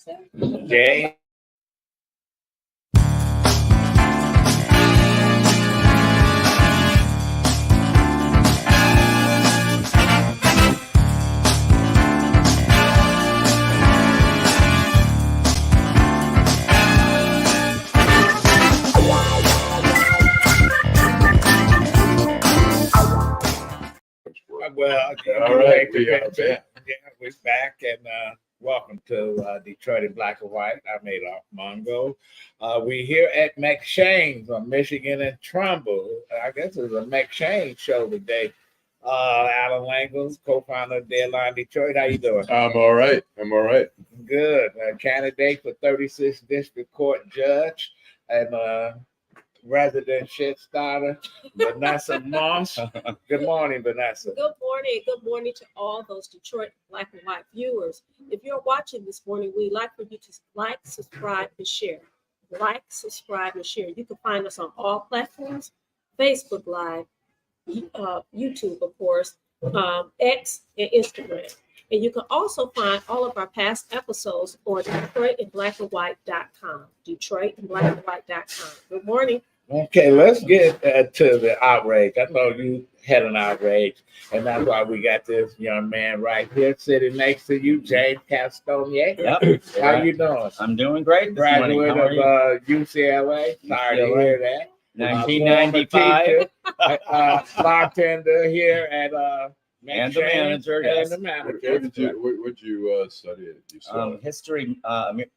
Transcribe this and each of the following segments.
Jay. Well, all right, we're back, and welcome to Detroit in Black and White. I'm Adolph Mongo. We're here at McShane's on Michigan and Trumbull. I guess it's a McShane show today. Allan Lengel, co-founder of Deadline Detroit. How you doing? I'm all right. Good. Candidate for 36th District Court Judge and resident shit starter, Vanessa Moss. Good morning, Vanessa. Good morning. Good morning to all those Detroit Black and White viewers. If you're watching this morning, we'd like for you to like, subscribe, and share. Like, subscribe, and share. You can find us on all platforms, Facebook Live, YouTube, of course, X, and Instagram. And you can also find all of our past episodes on DetroitInBlackandWhite.com. DetroitInBlackandWhite.com. Good morning. Okay, let's get to the outrage. I know you had an outrage, and that's why we got this young man right here sitting next to you, James Castonguay. Yep. How you doing? I'm doing great. Graduate of UCLA. Sorry to hear that. 1995. Bartender here at And the manager, yes. And the manager. What'd you study at UCLA? History,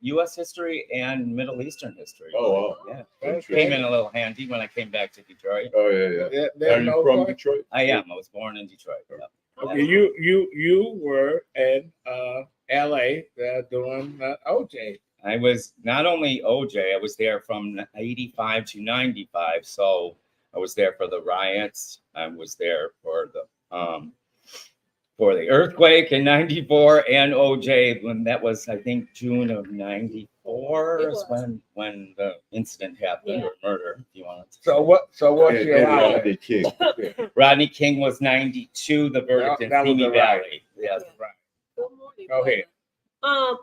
U.S. history and Middle Eastern history. Oh, wow. Yeah. Okay. Came in a little handy when I came back to Detroit. Oh, yeah. There's Are you no from question. Detroit? I am. I was born in Detroit. Yep. Okay, you were in L.A. Doing OJ. I was not only OJ, I was there from 85 to 95. So I was there for the riots. I was there for the earthquake in 94 and OJ when that was, I think, June of 94 is when the incident happened, or murder, if you want to. So what's your Rodney King. Rodney King was 92, the verdict in Simi Valley. Yes. Right. Good morning. Go ahead.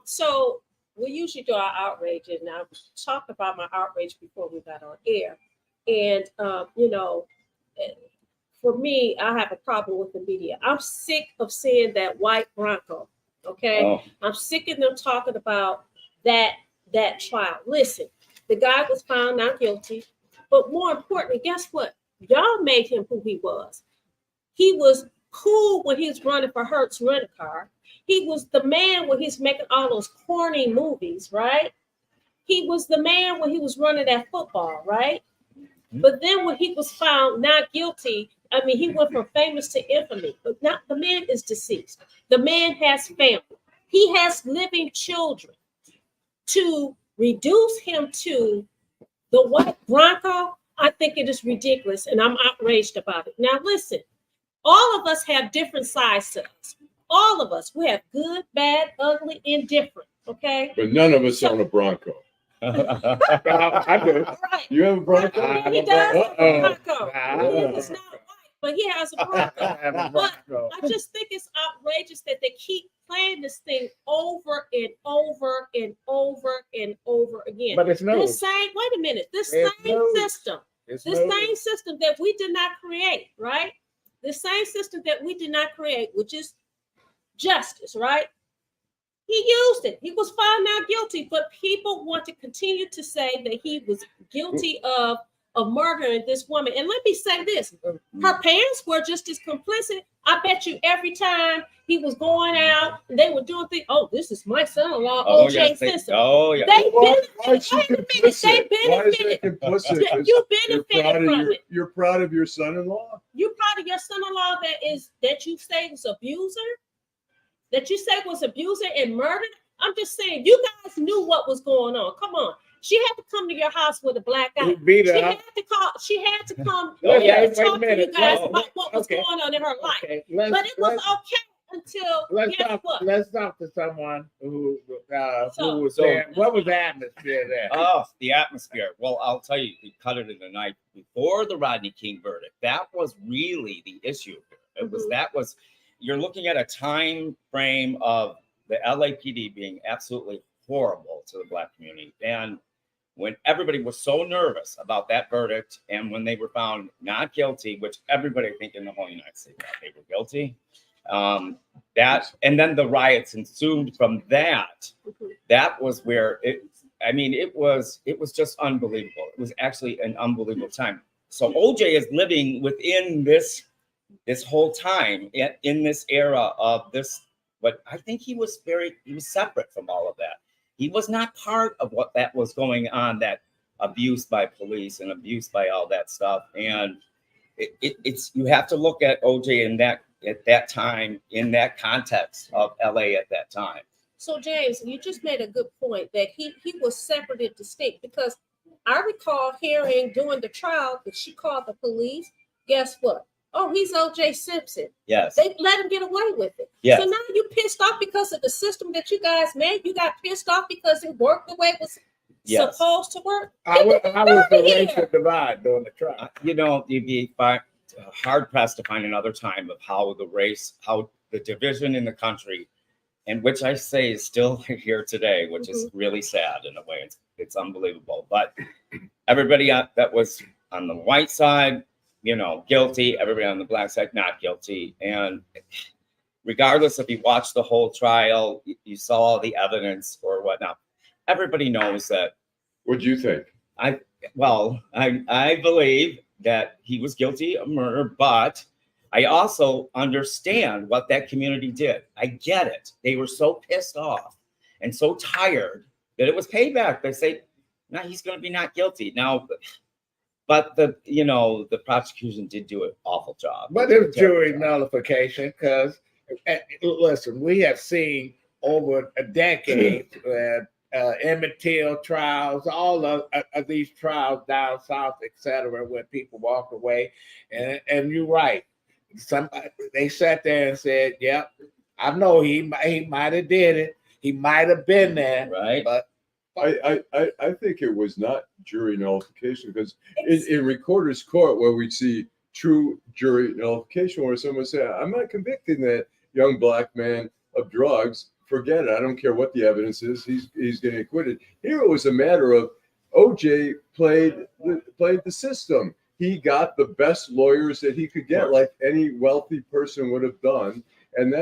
So we usually do our outrage, and I talked about my outrage before we got on air. And for me, I have a problem with the media. I'm sick of seeing that white Bronco. Okay, I'm sick of them talking about that trial. Listen, the guy was found not guilty, but more importantly, guess what? Y'all made him who he was. He was cool when he was running for Hertz Rent-A-Car. He was the man when he's making all those corny movies, right? He was the man when he was running that football, right? But then when he was found not guilty, I mean, he went from famous to infamy. But not the man is deceased. The man has family. He has living children. To reduce him to the white Bronco, I think it is ridiculous, and I'm outraged about it. Now, listen, all of us have different size selves. All of us. We have good, bad, ugly, indifferent. Okay? But none of us own a Bronco. I do. Right. You have a Bronco? He does have a Bronco. Uh-oh. He is not white, but he has a Bronco. But I just think it's outrageous that they keep playing this thing over and over and over and over again. But it's new. Wait a minute. This same system that we did not create, right? The same system that we did not create, which is justice, right? He used it. He was found not guilty, but people want to continue to say that he was guilty of murdering this woman. And let me say this, her parents were just as complicit. I bet you every time he was going out and they were doing things, this is my son-in-law, OJ Simpson. Why is that complicit? You benefited from it. You're proud of your son-in-law? You're proud of your son-in-law that you say was abuser? That you say was abuser and murdered? I'm just saying, you guys knew what was going on. Come on. She had to come to your house with a black eye. She had to come and talk to you guys about what was going on in her life. But it was okay until let's talk to someone who was there. What was the atmosphere there? Oh, the atmosphere. Well, I'll tell you, we cut it in the night before the Rodney King verdict. That was really the issue. You're looking at a time frame of the LAPD being absolutely horrible to the Black community. And when everybody was so nervous about that verdict, and when they were found not guilty, which everybody, I think, in the whole United States thought they were guilty, that, and then the riots ensued from that. That was where it was just unbelievable. It was actually an unbelievable time. So OJ is living within this whole time in this era of this, but I think he was separate from all of that. He was not part of what that was going on, that abuse by police and abuse by all that stuff. And it's you have to look at OJ at that time, in that context of LA at that time. So James, you just made a good point that he was separate and distinct, because I recall hearing during the trial that she called the police. Guess what? Oh, he's OJ Simpson. Yes. They let him get away with it. Yes. So now you pissed off because of the system that you guys made. You got pissed off because it worked the way it was supposed to work. I was the racial divide during the trial. You'd be hard pressed to find another time of how the division in the country, and which I say is still here today, which is really sad in a way. It's unbelievable. But everybody that was on the white side, guilty. Everybody on the Black side, not guilty. And regardless if you watched the whole trial, you saw all the evidence or whatnot, everybody knows that. What do you think? I believe that he was guilty of murder, but I also understand what that community did. I get it. They were so pissed off and so tired that it was payback. They say, no, he's going to be not guilty. Now, but the prosecution did do an awful job. But it was jury nullification, because, listen, we have seen over a decade Emmett Till trials, all of these trials down south, etc., where people walked away. And you're right. They sat there and said, "Yep, I know he might have did it. He might have been there." Right. But I think it was not jury nullification, because in recorder's court, where we see true jury nullification, where someone say, "I'm not convicting that young Black man of drugs. Forget it. I don't care what the evidence is. He's getting acquitted." Here it was a matter of OJ played the system. He got the best lawyers that he could get, like any wealthy person would have done, and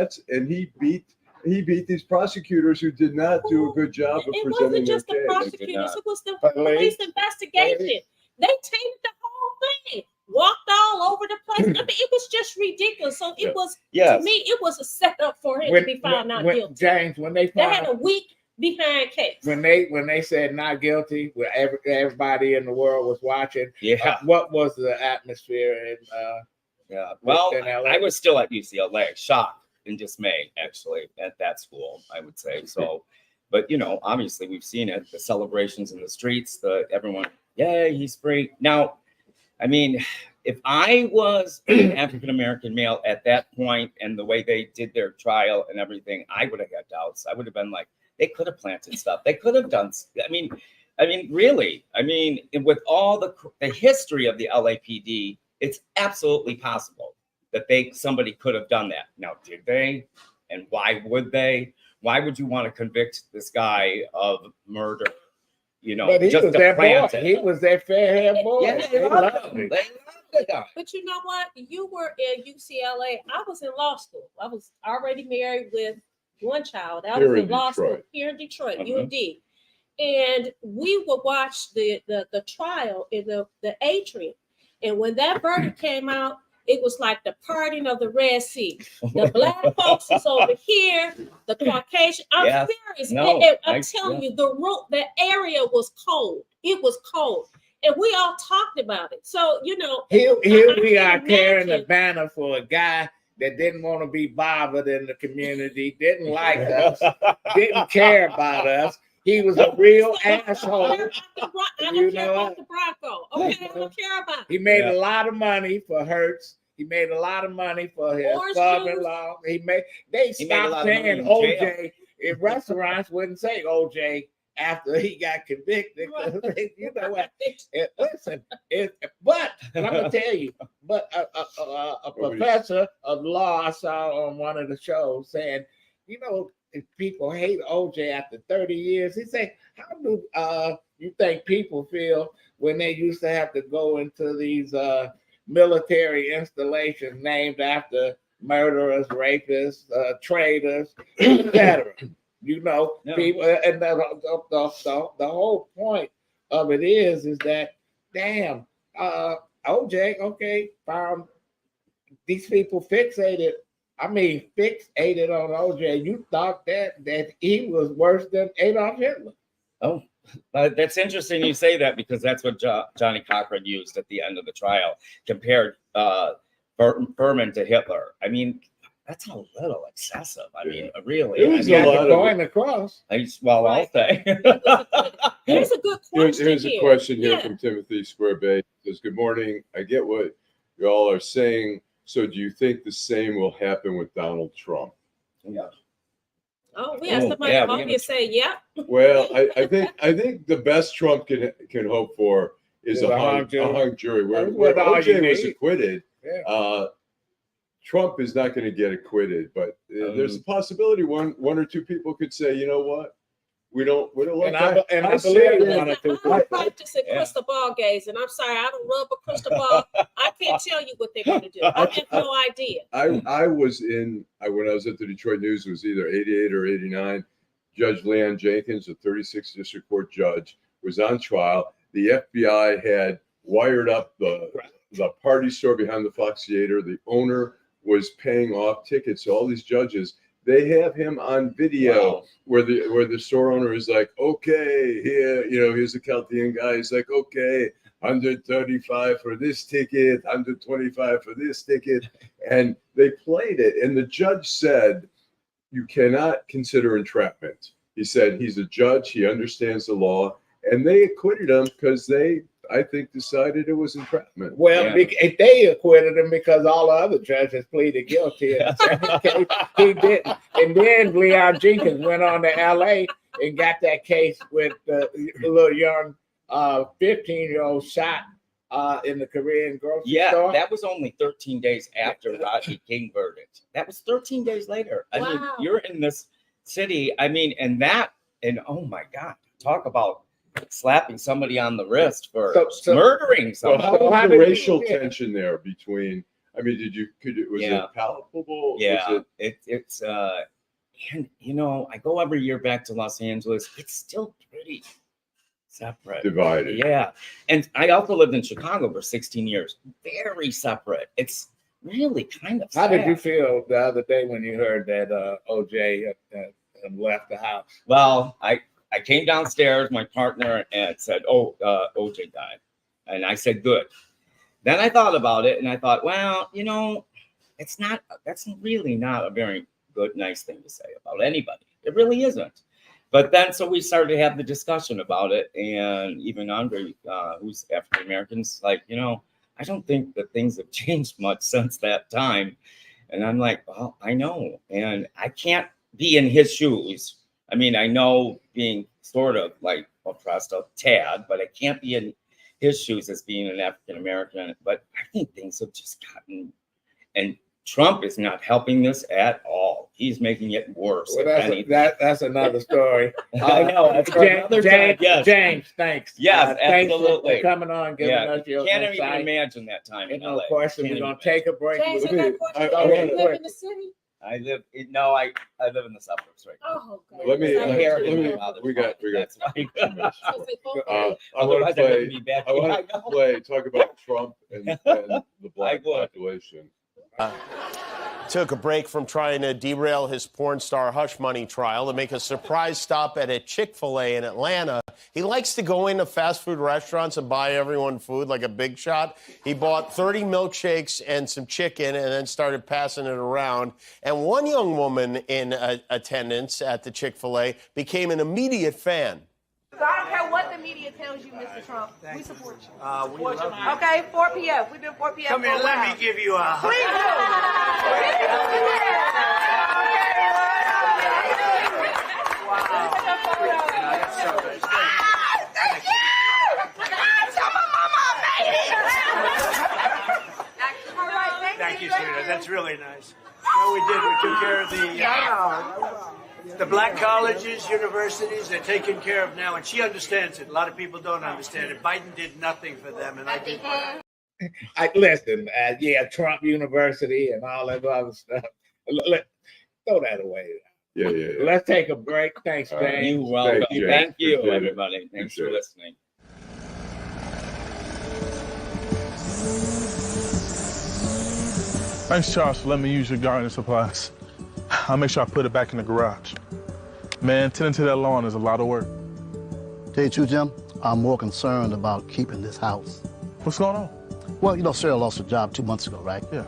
he beat these prosecutors who did not do a good job of presenting their case. It wasn't just the prosecutors; it was the police investigation. They tainted the whole thing. Walked all over the place. I mean, it was just ridiculous. So it was, to me, it was a setup for him to be found not guilty. James, when they had a week behind case. When they said not guilty, where everybody in the world was watching. Yeah. What was the atmosphere in Well, in LA? I was still at UCLA, shocked and dismayed, actually, at that school, I would say. So, but obviously we've seen it, the celebrations in the streets, everyone, yeah, he's free. Now, I mean, if I was an African-American male at that point and the way they did their trial and everything, I would have had doubts. I would have been like, they could have planted stuff. They could have done, I mean, really, with all the history of the LAPD, it's absolutely possible that somebody could have done that. Now, did they? And why would they? Why would you want to convict this guy of murder? But he just was to their plant boy. it. He was their fair-haired boy. Yeah, they loved him. They loved the guy. But you know what? You were at UCLA. I was in law school. I was already married with one child. I was in law school here in Detroit, UD. And we would watch the trial in the atrium. And when that verdict came out, it was like the parting of the Red Sea. The Black folks was over here, the Caucasian. I'm serious. I'm telling you, the area was cold. It was cold. And we all talked about it. So, here we are carrying a banner for a guy that didn't want to be bothered in the community, didn't like us, didn't care about us. He was a real asshole. I don't care about the Bronco. Okay, I don't care about it. He made a lot of money for Hertz. He made a lot of money for his father-in-law. They stopped saying OJ in restaurants. Wouldn't say OJ after he got convicted. You know what? But I'm gonna tell you. But a professor of law I saw on one of the shows saying, people hate OJ after 30 years. He said, how do you think people feel when they used to have to go into these military installations named after murderers, rapists, traitors, etc.? You know, Yeah. people, and the whole point of it is that, damn, OJ, okay, found these people fixated on OJ. You thought that he was worse than Adolf Hitler. Oh, that's interesting you say that, because that's what Johnny Cochran used at the end of the trial, compared Berman to Hitler. I mean, that's a little excessive. I mean, really. It was You a got lot the of point across. I'll say. Here's a good question. Here's a question here Yeah. from Timothy Square Bay. He says, good morning. I get what y'all are saying. So do you think the same will happen with Donald Trump? Oh, we have somebody on here say, yeah. Well, I think the best Trump can hope for is a hung jury. Where OJ was acquitted, Trump is not going to get acquitted, but there's a possibility one or two people could say, you know what, we don't like that. I believe one or two I'm people. practicing crystal ball gaze, and I'm sorry, I don't rub a crystal ball. I can't tell you what they're going to do. I have no idea. I was when I was at the Detroit News, it was either 88 or 89. Judge Leon Jenkins, a 36th District Court judge, was on trial. The FBI had wired up the party store behind the Fox Theater. The owner was paying off tickets to all these judges. They have him on video where the store owner is like, okay, here, here's the Chaldean guy. He's like, okay, 135 for this ticket, 125 for this ticket. And they played it. And the judge said, you cannot consider entrapment. He said he's a judge. He understands the law. And they acquitted him because they, I think, decided it was entrapment. Well, they acquitted him because all the other judges pleaded guilty. He didn't. And then Leon Jenkins went on to LA and got that case with the little young 15-year-old shot in the Korean grocery store. That was only 13 days after Rodney King verdict. That was 13 days later. I mean, you're in this city. I mean, and oh my God, talk about slapping somebody on the wrist for murdering somebody. Well, how was the racial tension there between? I mean, was it palpable? Yeah, it's and I go every year back to Los Angeles. It's still pretty separate, divided. Yeah, and I also lived in Chicago for 16 years. Very separate. It's really kind of sad. How did you feel the other day when you heard that OJ had left the house? Well, I came downstairs, my partner, and said, OJ died. And I said, good. Then I thought about it, and I thought, well, that's really not a very good, nice thing to say about anybody. It really isn't. But then, so we started to have the discussion about it, and even Andre, who's African-American, is like, I don't think that things have changed much since that time. And I'm like, well, I know, and I can't be in his shoes. I mean, I know being sort of like oppressed a tad, but I can't be in his shoes as being an African-American. But I think things have just gotten, and Trump is not helping this at all. He's making it worse. Well, that's another story. I know. James, thanks. Yes, thanks absolutely. for coming on, giving us your can't insight. even imagine that time in no LA. question. We're going to take a break. James, I got a question. I Do you live in the city? I live in the suburbs right now. Oh, okay. We got. That's why. I want to play. Talk about Trump and the black population. Took a break from trying to derail his porn star hush money trial to make a surprise stop at a Chick-fil-A in Atlanta. He likes to go into fast food restaurants and buy everyone food like a big shot. He bought 30 milkshakes and some chicken and then started passing it around. And one young woman in attendance at the Chick-fil-A became an immediate fan. So I don't care what the media tells you, Mr. Trump. We support you. We love you. Okay, 4 p.m. We've been 4 p.m. Come here, let me give you a hug. Please Thank you. Thank you, sweetheart. That's really nice. No, we did. We took care of the... The black colleges, universities, they're taken care of now, and she understands it. A lot of people don't understand it. Biden did nothing for them, and I think. Listen, yeah, Trump University and all that other stuff. Throw that away. Yeah. Let's take a break. Thanks, man. You're welcome. Thank you, Appreciate it. everybody. Thanks for listening. Thanks, Charles, for letting me use your gardening supplies. I'll make sure I put it back in the garage. Man, tending to that lawn is a lot of work. Tell you the truth, Jim, I'm more concerned about keeping this house. What's going on? Well, you know, Sarah lost her job 2 months ago, right? Yeah.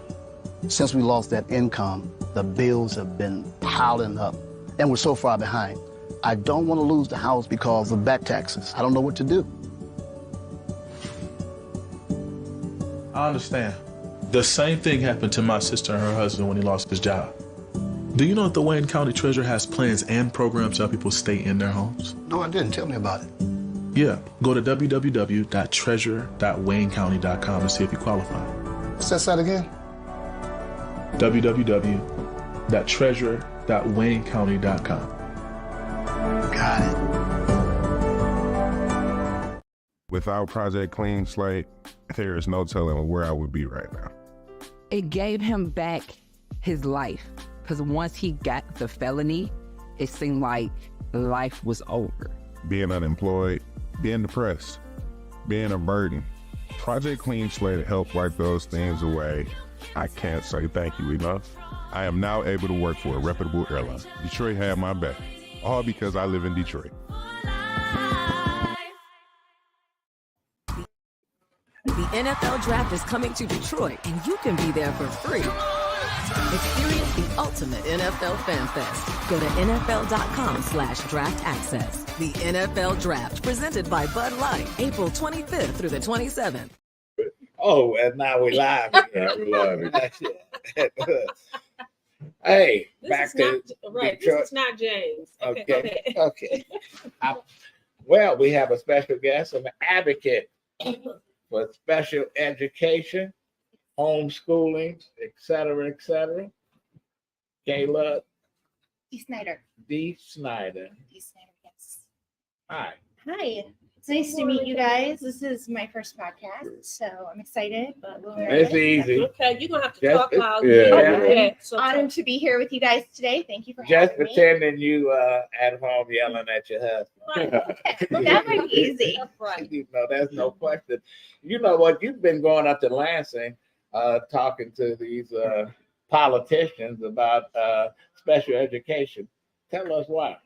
Since we lost that income, the bills have been piling up, and we're so far behind. I don't want to lose the house because of back taxes. I don't know what to do. I understand. The same thing happened to my sister and her husband when he lost his job. Do you know that the Wayne County Treasurer has plans and programs to help people stay in their homes? No, I didn't. Tell me about it. Yeah, go to www.treasure.waynecounty.com and see if you qualify. What's that site again? www.treasure.waynecounty.com. Got it. Without Project Clean Slate, there is no telling where I would be right now. It gave him back his life, because once he got the felony, it seemed like life was over. Being unemployed, being depressed, being a burden. Project Clean Slate helped wipe those things away. I can't say thank you enough. I am now able to work for a reputable airline. Detroit had my back, all because I live in Detroit. The NFL Draft is coming to Detroit, and you can be there for free. Experience the ultimate NFL fan fest. Go to NFL.com/draft access. The NFL Draft, presented by Bud Light, April 25th through the 27th. Oh, and now we live. Yeah, we love it. Hey, This back is to not right. Detroit. This is not James. Okay, go ahead. Okay. Well, we have a special guest, an advocate for special education, homeschooling, et cetera, et cetera. Kayla DeSnyder. DeSnyder. DeSnyder, yes. Hi. Hi. It's nice to meet you guys. This is my first podcast, so I'm excited, but a little It's nervous. easy. Okay, you're gonna have to Just- talk loud. yeah. So Honored to be here with you guys today. Thank you for Just having me. pretending you at home yelling at your husband. Well, that might be easy. right. You know, there's no question. You know what? You've been going up to Lansing, talking to these politicians about special education. Tell us why.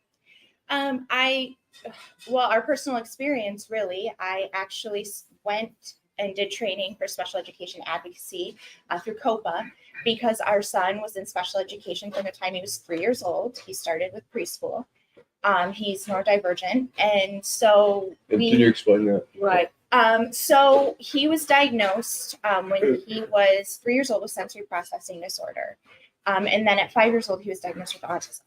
Well, our personal experience, really, I actually went and did training for special education advocacy through COPA because our son was in special education from the time he was 3 years old. He started with preschool. He's neurodivergent, and so Can you explain that? Right. So he was diagnosed when he was 3 years old with sensory processing disorder. And then at 5 years old, he was diagnosed with autism.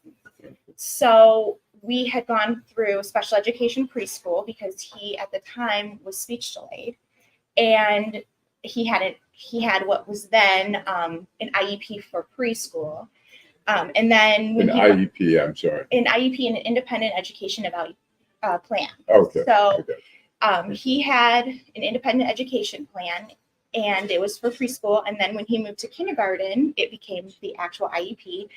So we had gone through special education preschool because he at the time was speech delayed. And he had what was then an IEP for preschool. And then when IEP, I'm sorry. an IEP, an independent education plan. Okay. So he had an independent education plan, and it was for preschool. And then when he moved to kindergarten, it became the actual IEP.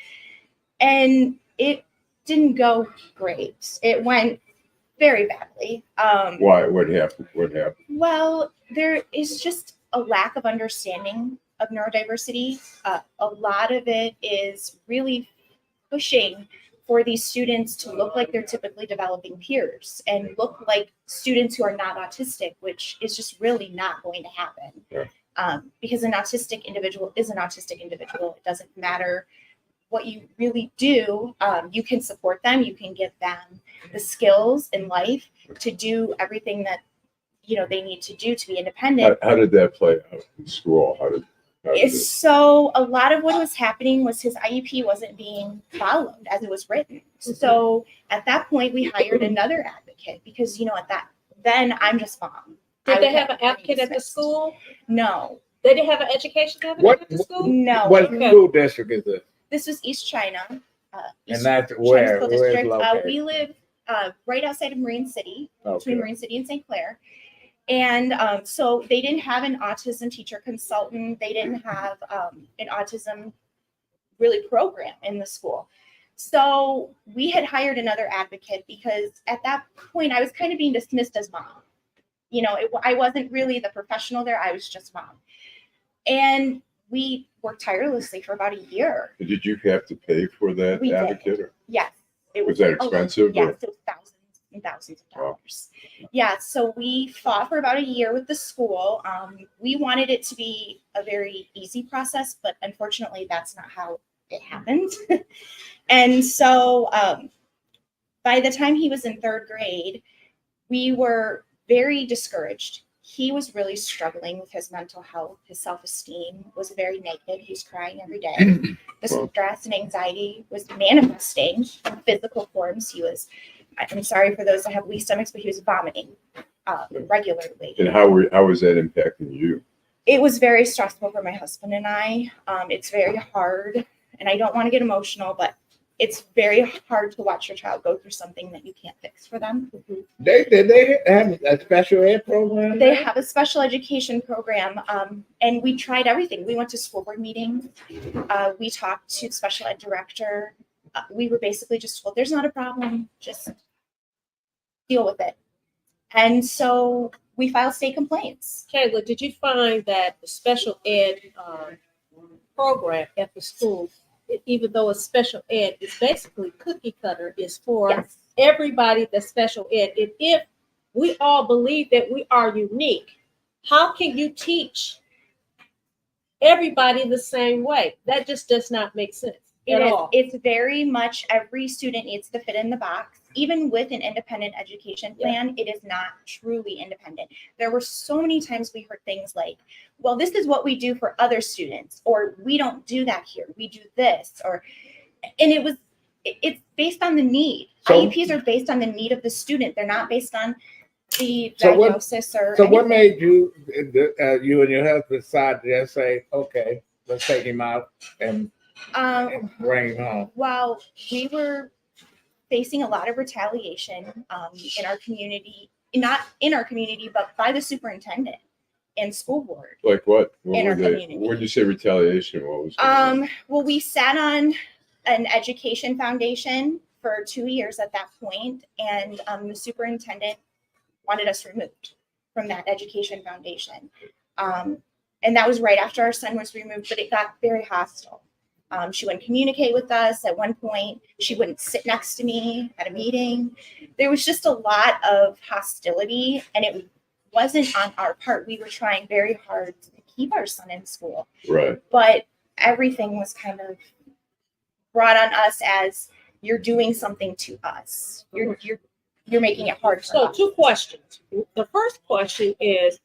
And it didn't go great. It went very badly. Why? What happened? Well, there is just a lack of understanding of neurodiversity. A lot of it is really pushing for these students to look like their typically developing peers and look like students who are not autistic, which is just really not going to happen. Yeah. Because an autistic individual is an autistic individual. It doesn't matter what you really do. You can support them. You can give them the skills in life to do everything that they need to do to be independent. How did that play out in school? So a lot of what was happening was his IEP wasn't being followed as it was written. So at that point, we hired another advocate because, then I'm just mom. Did they have an advocate at the school? No. They didn't have an education advocate at the school? No. What school district is this? This was East China. And that's where? School Where is District. located? We live right outside of Marine City, Okay. between Marine City and St. Clair. And so they didn't have an autism teacher consultant. They didn't have an autism really program in the school. So we had hired another advocate because at that point I was kind of being dismissed as mom. You know, I wasn't really the professional there. I was just mom. And we worked tirelessly for about a year. Did you have to pay for that We advocate? did. Yes. It Was that expensive? Yes, it was thousands and thousands of dollars. Yeah, so we fought for about a year with the school. We wanted it to be a very easy process, but unfortunately that's not how it happened. And so by the time he was in third grade, we were very discouraged. He was really struggling with his mental health. His self-esteem was very negative. He was crying every day. The stress and anxiety was manifesting in physical forms. I'm sorry for those that have weak stomachs, but he was vomiting regularly. And how was that impacting you? It was very stressful for my husband and I. It's very hard, and I don't want to get emotional, but it's very hard to watch your child go through something that you can't fix for them. Did they have a special ed program? They have a special education program, and we tried everything. We went to school board meetings. We talked to the special ed director. We were basically just told, there's not a problem, just deal with it. And so we filed state complaints. Kayla, did you find that the special ed program at the school, even though it's special ed, is basically cookie cutter, is for everybody that's special ed? And if we all believe that we are unique, how can you teach everybody the same way? That just does not make sense at all. It's very much every student needs to fit in the box. Even with an independent education plan, it is not truly independent. There were so many times we heard things like, well, this is what we do for other students, or we don't do that here, we do this, and it's based on the need. IEPs are based on the need of the student. They're not based on the diagnosis or So anything. what made you and your husband decide to just say, okay, let's take him out and bring him home? Well, we were facing a lot of retaliation in our community, not in our community, but by the superintendent and school board. Like what? In our community. When you say retaliation, what was going on? Well, we sat on an education foundation for 2 years at that point, and the superintendent wanted us removed from that education foundation. And that was right after our son was removed, but it got very hostile. She wouldn't communicate with us. At one point, she wouldn't sit next to me at a meeting. There was just a lot of hostility, and it wasn't on our part. We were trying very hard to keep our son in school. Right. But everything was kind of brought on us as, you're doing something to us. You're making it hard for us. So 2 questions. The first question is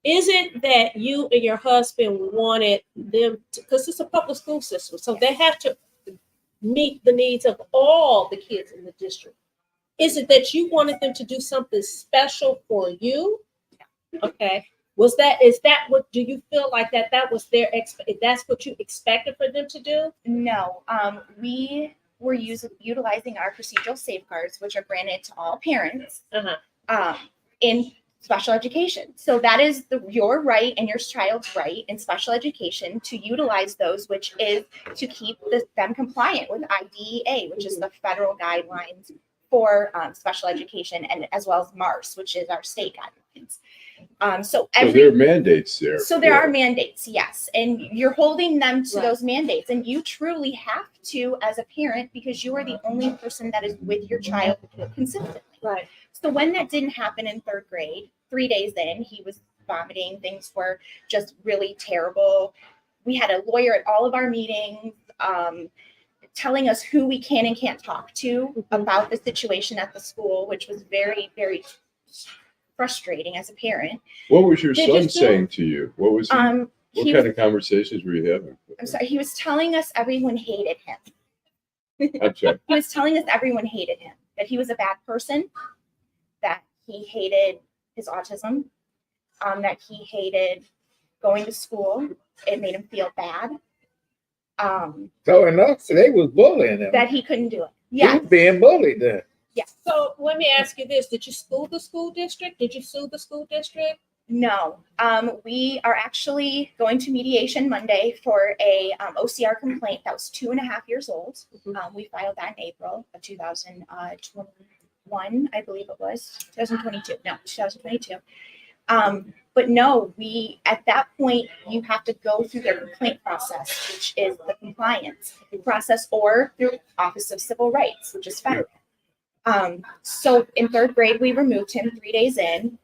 it that you and your husband wanted them to, because it's a public school system, so they have to meet the needs of all the kids in the district. Is it that you wanted them to do something special for you? Okay. Is that what, do you feel like that was that's what you expected for them to do? No, we were utilizing our procedural safeguards, which are granted to all parents in special education. So that is your right and your child's right in special education to utilize those, which is to keep them compliant with IDEA, which is the federal guidelines for special education, and as well as MARS, which is our state guidelines. So there are mandates there. So there are mandates, yes. And you're holding them to those mandates. And you truly have to as a parent, because you are the only person that is with your child consistently. Right. So when that didn't happen in third grade, 3 days in, he was vomiting. Things were just really terrible. We had a lawyer at all of our meetings telling us who we can and can't talk to about the situation at the school, which was very, very frustrating as a parent. What was your son saying to you? What was what kind of conversations were you having? I'm sorry. He was telling us everyone hated him. I'm sorry. He was telling us everyone hated him, that he was a bad person, that he hated his autism, that he hated going to school. It made him feel bad. So enough, they was bullying him. that he couldn't do it. He Yeah. was being bullied then. Yeah. So let me ask you this: did you sue the school district? Did you sue the school district? No. We are actually going to mediation Monday for a OCR complaint that was 2.5 years old. We filed that in April of 2021, I believe it was 2022. No, 2022. But no, at that point, you have to go through their complaint process, which is the compliance process, or through Office of Civil Rights, which is federal. So in 3rd grade, we removed him 3 days in.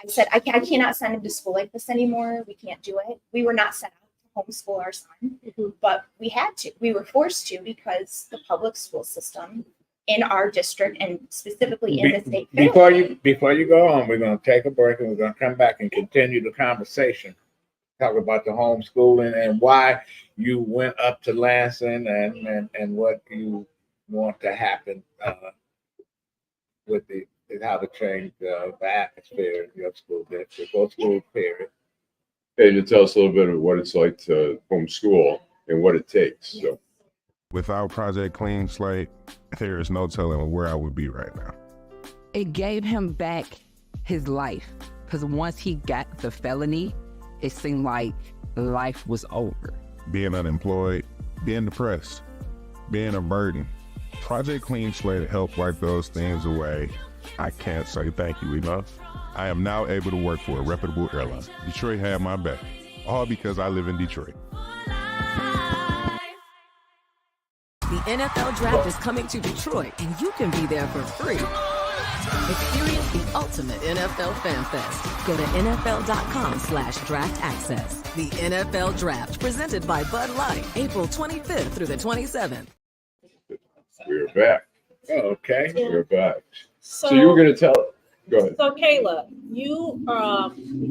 I said, I cannot send him to school like this anymore. We can't do it. We were not set up to homeschool our son, but we had to. We were forced to because the public school system in our district and specifically in the state. Before you go on, we're going to take a break and we're going to come back and continue the conversation. Talk about the homeschooling and why you went up to Lansing and what you want to happen with how to change the atmosphere in your school district or school period. And to tell us a little bit of what it's like to homeschool and what it takes. So, without Project Clean Slate, there is no telling where I would be right now. It gave him back his life, because once he got the felony, it seemed like life was over. Being unemployed, being depressed, being a burden. Project Clean Slate helped wipe those things away. I can't say thank you enough. I am now able to work for a reputable airline. Detroit had my back, all because I live in Detroit. The NFL Draft is coming to Detroit, and you can be there for free. Experience the ultimate NFL fan fest. Go to NFL.com/draft access. The NFL Draft, presented by Bud Light, April 25th through the 27th. We're back. Okay. We're back. So So you were going to tell it. Go ahead. So Kayla, you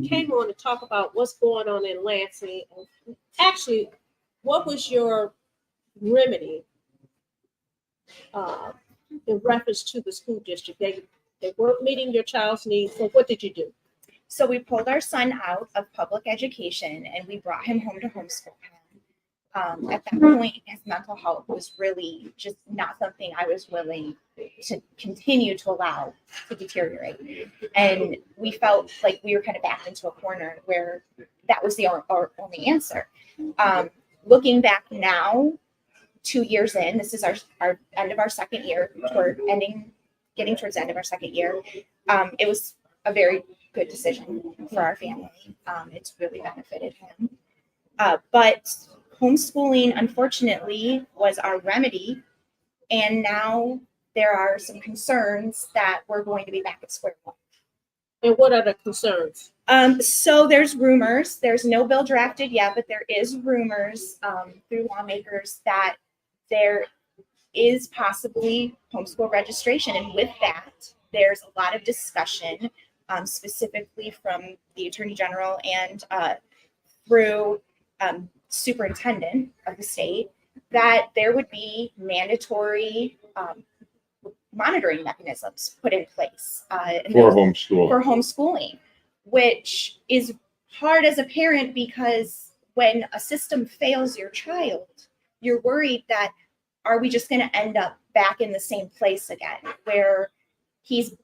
came on to talk about what's going on in Lansing. Actually, what was your remedy in reference to the school district? They weren't meeting your child's needs. So what did you do? So we pulled our son out of public education and we brought him home to homeschool him. At that point, his mental health was really just not something I was willing to continue to allow to deteriorate. And we felt like we were kind of backed into a corner where that was our only answer. Looking back now, 2 years in, this is our end of our second year, getting towards the end of our second year. It was a very good decision for our family. It's really benefited him. But homeschooling, unfortunately, was our remedy. And now there are some concerns that we're going to be back at square one. And what are the concerns? So there's rumors. There's no bill drafted yet, but there is rumors through lawmakers that there is possibly homeschool registration. And with that, there's a lot of discussion, specifically from the Attorney General and through superintendent of the state, that there would be mandatory monitoring mechanisms put in place For homeschooling, which is hard as a parent because when a system fails your child, you're worried that are we just going to end up back in the same place again where he's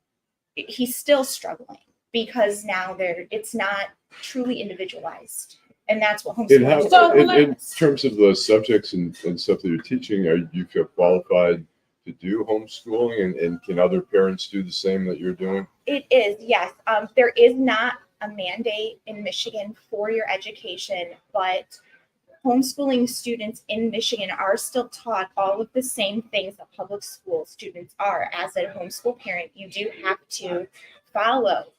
still struggling because now it's not truly individualized. And that's what homeschooling is. So in terms of the subjects and stuff that you're teaching, you feel qualified to do homeschooling, and can other parents do the same that you're doing? It is, yes. There is not a mandate in Michigan for your education, but homeschooling students in Michigan are still taught all of the same things that public school students are. As a homeschool parent, you do have to follow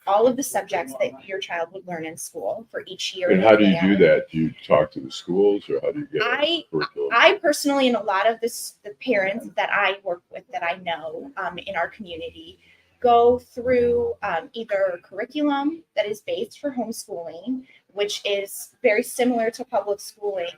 all of the subjects that your child would learn in school for each year. And how do you do that? Do you talk to the schools, or how do you get curriculum? I personally, and a lot of the parents that I work with that I know in our community, go through either curriculum that is based for homeschooling, which is very similar to public schooling.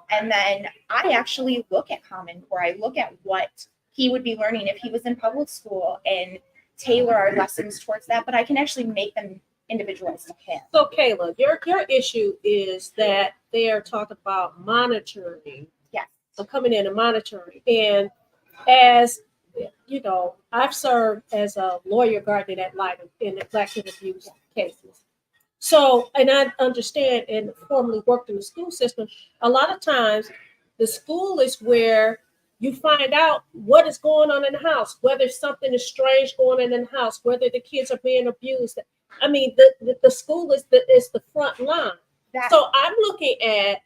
And then I actually look at Common Core. I look at what he would be learning if he was in public school and tailor our lessons towards that, but I can actually make them individualized to him. So Kayla, your issue is that they are talking about monitoring coming in and monitoring. And as you know, I've served as a lawyer guardian ad litem in neglect and abuse cases. So, and I understand and formerly worked in the school system, a lot of times the school is where you find out what is going on in the house, whether something is strange going on in the house, whether the kids are being abused. I mean, the school is the front line. So I'm looking at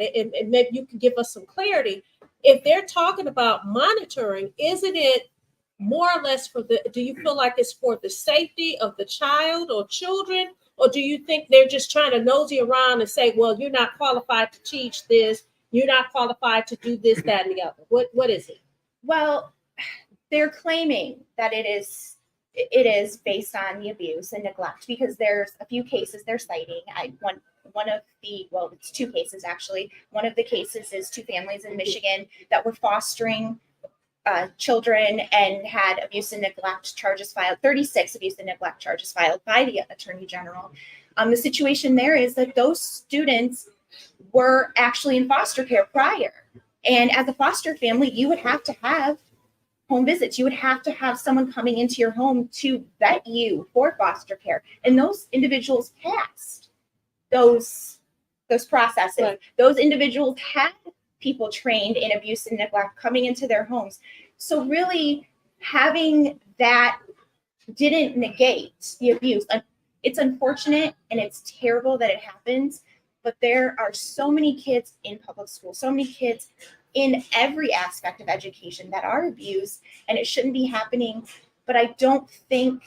it, and maybe you can give us some clarity. If they're talking about monitoring, isn't it more or less do you feel like it's for the safety of the child or children? Or do you think they're just trying to nosy around and say, well, you're not qualified to teach this, you're not qualified to do this, that, and the other? What is it? Well, they're claiming that it is based on the abuse and neglect, because there's a few cases they're citing. It's two cases actually. One of the cases is two families in Michigan that were fostering children and had abuse and neglect charges filed, 36 abuse and neglect charges filed by the Attorney General. The situation there is that those students were actually in foster care prior. And as a foster family, you would have to have home visits. You would have to have someone coming into your home to vet you for foster care. And those individuals passed those processes. Right. Those individuals had people trained in abuse and neglect coming into their homes. So really having that didn't negate the abuse. It's unfortunate and it's terrible that it happens, but there are so many kids in public school, so many kids in every aspect of education that are abused, and it shouldn't be happening. But I don't think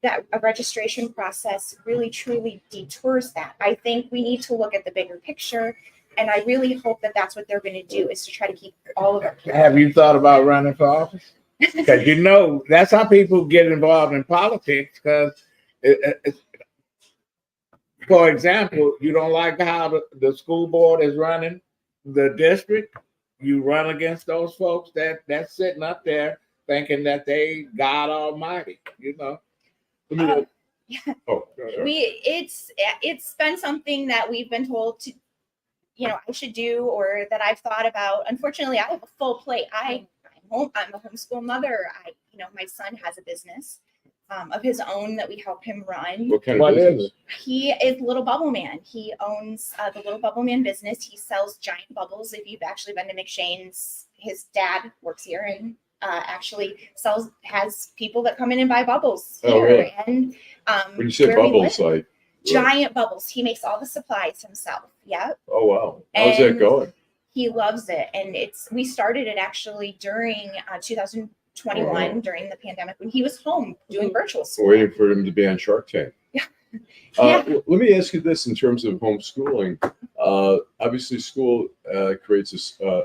that a registration process really truly detours that. I think we need to look at the bigger picture, and I really hope that that's what they're going to do, is to try to keep all of our kids. Have you thought about running for office? Because you know that's how people get involved in politics. Because, for example, you don't like how the school board is running the district. You run against those folks that's sitting up there thinking that they God Almighty. You know. Yeah. It's been something that we've been told to, I should do, or that I've thought about. Unfortunately, I have a full plate. I'm a homeschool mother. My son has a business of his own that we help him run. What kind of business? He is Little Bubble Man. He owns the Little Bubble Man business. He sells giant bubbles. If you've actually been to McShane's, his dad works here and actually has people that come in and buy bubbles here. Really? And when you say bubbles, like giant bubbles, he makes all the supplies himself. Yep. Oh wow, how's that going? He loves it, and we started it actually during 2021 during the pandemic when he was home doing virtual school. Waiting for him to be on Shark Tank. Yeah. Let me ask you this in terms of homeschooling. Obviously, school creates a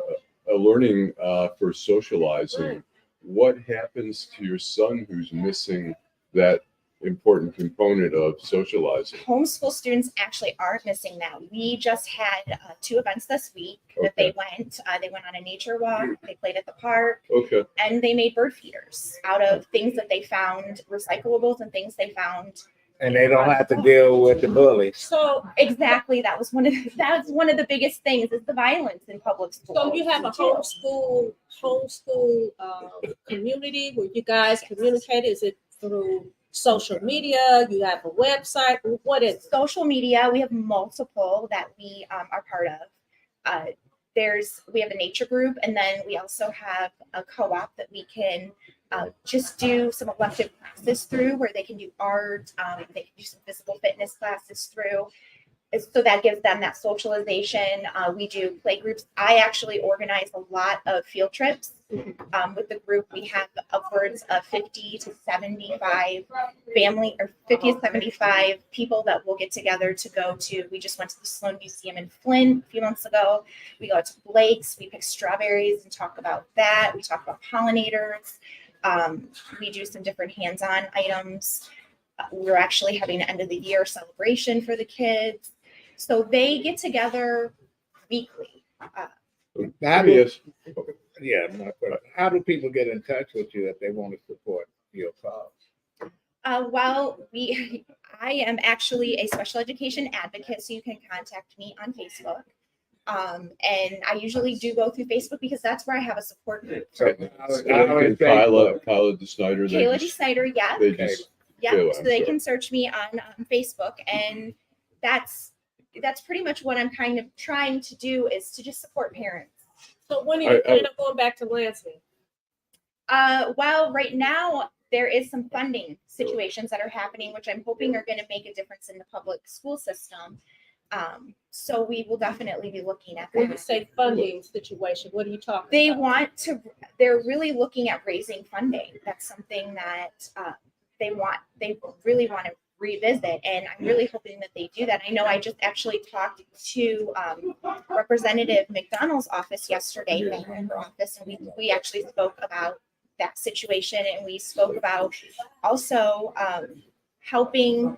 learning for socializing. Right. What happens to your son who's missing that important component of socializing? Homeschool students actually aren't missing that. We just had 2 events this week that they went. They went on a nature walk. They played at the park. Okay. And they made bird feeders out of things that they found, recyclables and things they found. And they don't have to deal with the bullies. So exactly, that's one of the biggest things is the violence in public school. So you have a homeschool community where you guys communicate. Is it through social media? You have a website? What is social media? We have multiple that we are part of. We have a nature group, and then we also have a co-op that we can just do some elective classes through, where they can do art, they can do some physical fitness classes through. So that gives them that socialization. We do play groups. I actually organize a lot of field trips with the group. We have upwards of 50 to 75 people that will get together to go to. We just went to the Sloan Museum in Flint a few months ago. We go to Blake's. We pick strawberries and talk about that. We talk about pollinators. We do some different hands-on items. We're actually having an end of the year celebration for the kids. So they get together weekly. How do people get in touch with you if they want to support your cause? I am actually a special education advocate, so you can contact me on Facebook. And I usually do go through Facebook because that's where I have a support group. And Kayla DeSnyder. Kayla DeSnyder, yeah. They just, Yeah, Kayla, so I'm they sorry. can search me on Facebook, and that's pretty much what I'm kind of trying to do, is to just support parents. So when are you planning on going back to Lansing? Well, right now there is some funding situations that are happening, which I'm hoping are going to make a difference in the public school system. So we will definitely be looking at that. When you say funding situation, what are you talking They about? want to, they're really looking at raising funding. That's something that they really want to revisit. And I'm really hoping that they do that. I know I just actually talked to Representative McDonald's office yesterday, in her office, and we actually spoke about that situation. And we spoke about also helping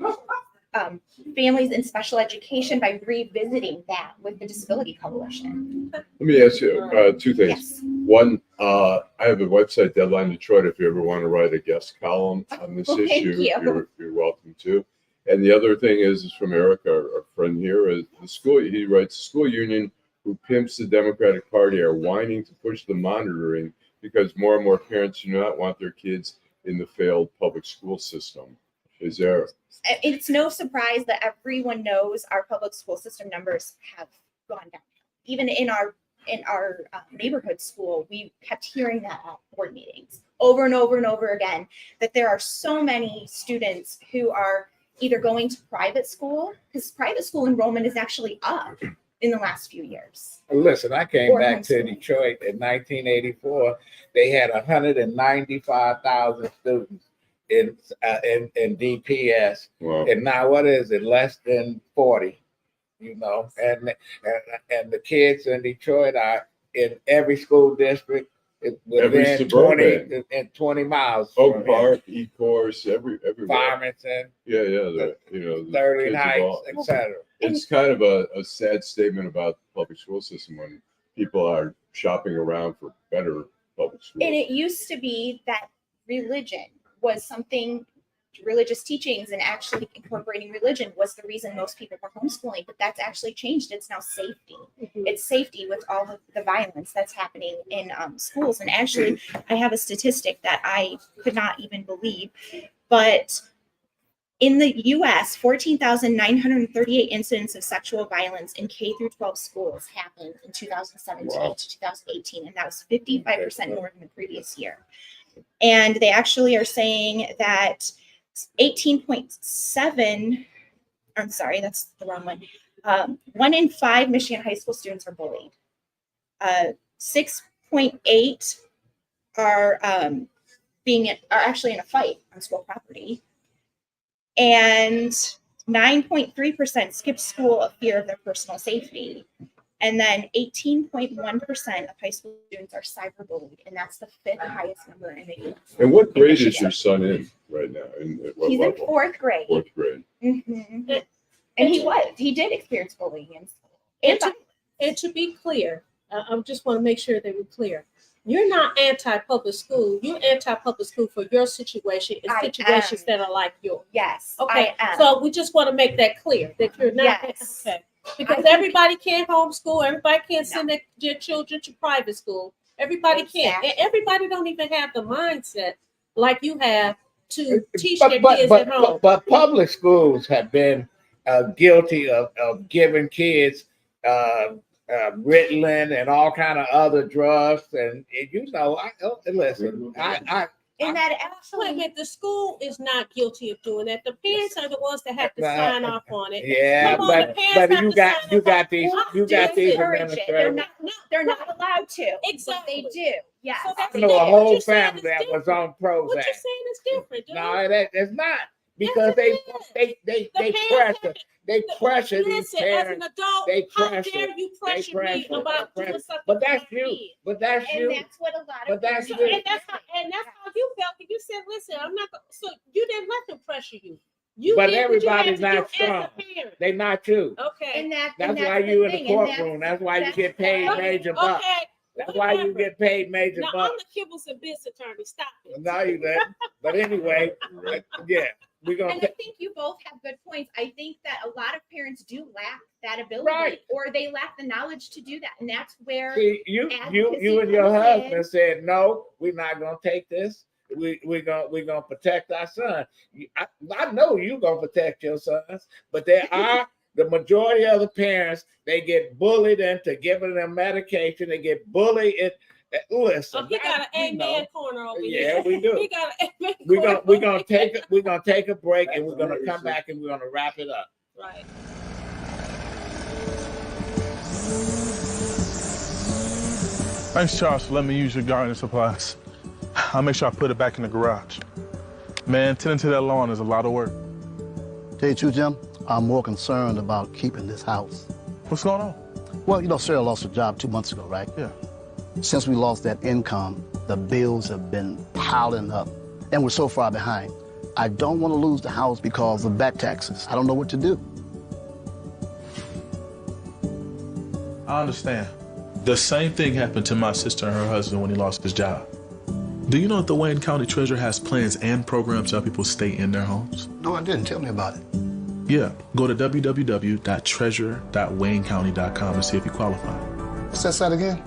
families in special education by revisiting that with the Disability Coalition. Let me ask you two things. Yes. One, I have a website, Deadline Detroit. If you ever want to write a guest column on this Thank issue, you. you're welcome to. And the other thing is from Eric, our friend here, is the school. He writes, school union who pimps the Democratic Party are whining to push the monitoring because more and more parents do not want their kids in the failed public school system. Is there? It's no surprise that everyone knows our public school system numbers have gone down. Even in our neighborhood school, we kept hearing that at board meetings over and over and over again, that there are so many students who are either going to private school, because private school enrollment is actually up in the last few years. Listen, I came Or back to homeschooling. Detroit in 1984. They had 195,000 students in DPS, Wow. and now what is it? Less than 40. You know, and the kids in Detroit are in every school district within suburban. 20 miles. Oak from Park, E-Course, everywhere. Farmington, Yeah, the Sterling kids of Heights, all- etc. It's kind of a sad statement about the public school system when people are shopping around for better public schools. And it used to be that religion was something, religious teachings and actually incorporating religion was the reason most people were homeschooling, but that's actually changed. It's now safety. It's safety with all of the violence that's happening in schools. And actually, I have a statistic that I could not even believe, but in the U.S., 14,938 incidents of sexual violence in K through 12 schools happened in 2017 to 2018, and that was 55% more than the previous year. And they actually are saying that 18.7, I'm sorry, that's the wrong one. 1 in 5 Michigan high school students are bullied. 6.8 are actually in a fight on school property. And 9.3% skipped school of fear of their personal safety. And then 18.1% of high school students are cyberbullied, and that's the 5th highest number in the U.S. And what grade is your son in right now? At what He's level? in 4th grade. 4th grade. Mm-hmm. And he did experience bullying in school. And to be clear, I just want to make sure that we're clear. You're not anti-public school. You're anti-public school for your situation and situations that are like yours. Yes. Okay. I am. So we just want to make that clear that you're not. Yes. Okay. Because everybody can't homeschool. Everybody can't send their children to private school. Everybody can't. And everybody don't even have the mindset like you have to teach their kids at home. But public schools have been guilty of giving kids Ritalin and all kind of other drugs, and listen, the school is not guilty of doing that. The parents are the ones that have to sign off on it. Yeah, but you got these administrators. They're not allowed to. Exactly. But they do. Yes. So I know a whole family that was on Prozac. What you're saying is different. Dude. No, it's not, because they pressure these Listen, parents. as an adult, how dare you pressure me about doing something? But that's you. But that's you. And that's what a lot of. But that's you. And that's how you felt. You said, "Listen, I'm not." So you didn't let them pressure you. But everybody's not strong. They're not you. Okay. And that's why you in the courtroom. That's why you get paid major bucks. Okay. That's why you get paid major now, bucks. I'm the Kibbles and Bits attorney. Stop it. No, you didn't. But anyway, yeah. we're gonna. And I think you both have good points. I think that a lot of parents do lack that ability, Right. or they lack the knowledge to do that, and that's where See, you advocacy and your comes husband in. said no. We're not gonna take this. We're gonna protect our son. I know you're gonna protect your sons, but there are the majority of the parents. They get bullied into giving them medication. They get bullied. Listen, he got an amen corner over here. yeah, we do. He got an amen We're corner. gonna take a break, and we're gonna come back and we're gonna wrap it up. Right. Thanks, Charles, for letting me use your gardening supplies. I'll make sure I put it back in the garage. Man, tending to that lawn is a lot of work. Tell you the truth, Jim, I'm more concerned about keeping this house. What's going on? Well, you know, Sarah lost her job 2 months ago, right? Yeah. Since we lost that income, the bills have been piling up, and we're so far behind. I don't want to lose the house because of back taxes. I don't know what to do. I understand. The same thing happened to my sister and her husband when he lost his job. Do you know that the Wayne County Treasurer has plans and programs to help people stay in their homes? No, I didn't. Tell me about it. Yeah, go to www.treasurer.waynecounty.com and see if you qualify. Say that again.